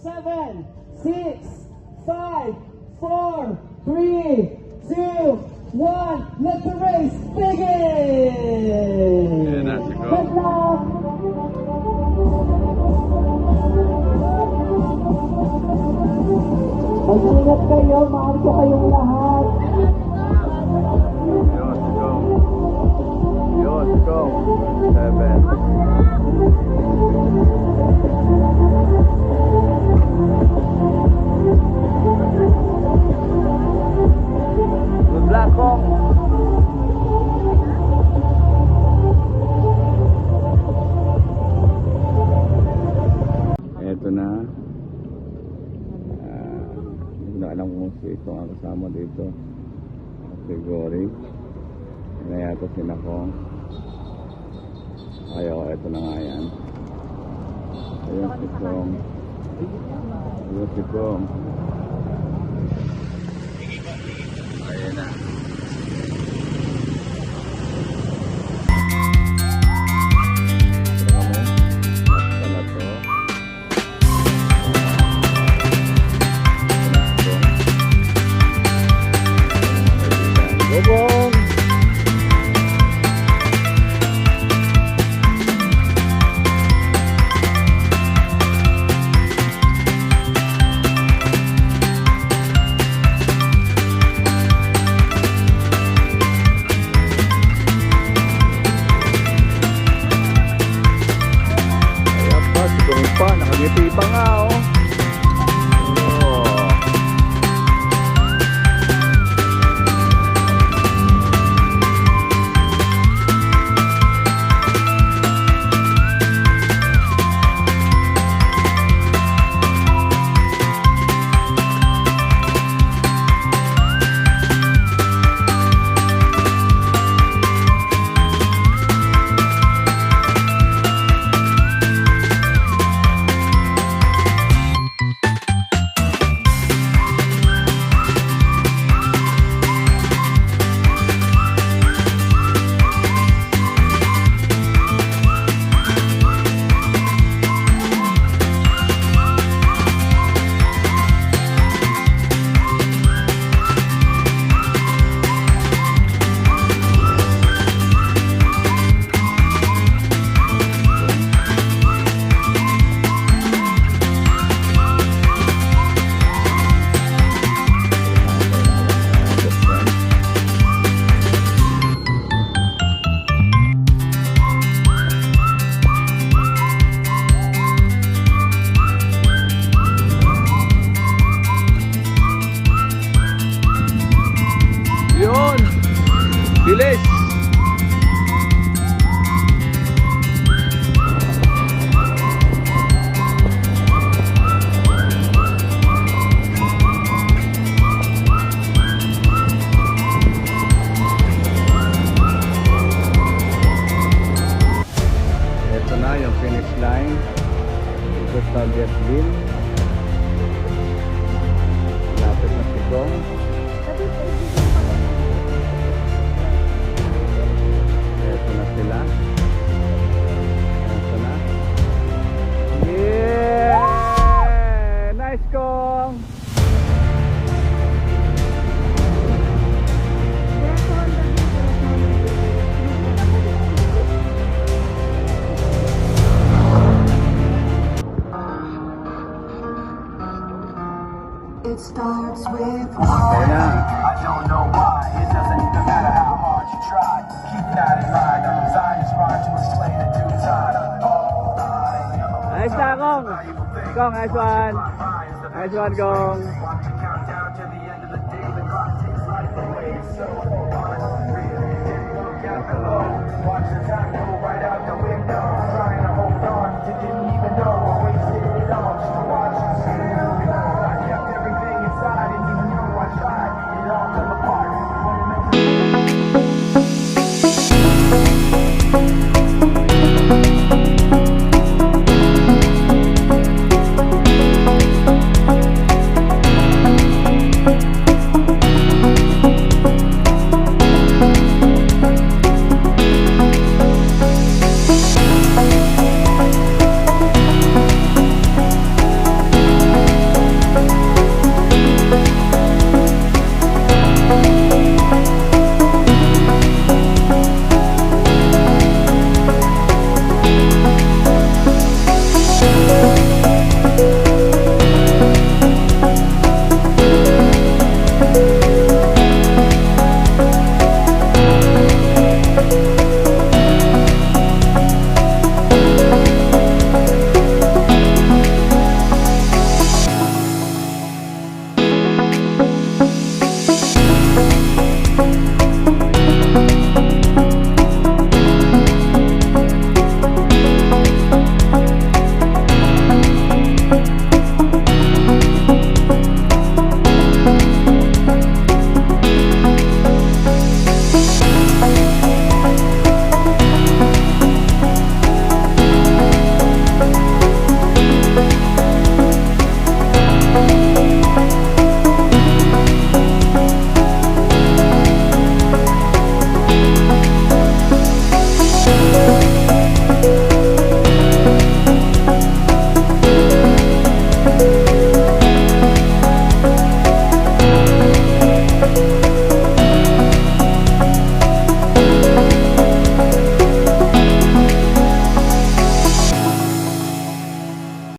7, 6, 5, 4, 3, 2, 1. Let the race begin! Yan na, si Go. Good luck! Mag-ingat kayo, mahal ko kayong lahat. Yun, si Go. 7. Good luck, Kong. Eto na. Hindi ko na alam kung ito ang kasama dito. Si Gory. Yan na yata si Nakong. Ayaw, eto na nga yan. Ayun si Kong. Ayun si Kong. Ayan na. Bobong! Ayan pa, siguro pa, nakangiti pa nga oh. Yun! Bilis! Ito na yung finish line. Ito sa Vietnam. Lapit na si Gong. Ito na sila. Ito na. Yeah! Nice, Kong! It starts with Ayan na. I don't know why. It doesn't even matter how hard you try. Keep that in mind. I'm designed to rhyme to explain in due time. All I Nice na, Kong! Kong, nice one! Nice one, Kong! watch the countdown to the end of the day. The clock takes life away. So honest, real. Count the low. Watch the time.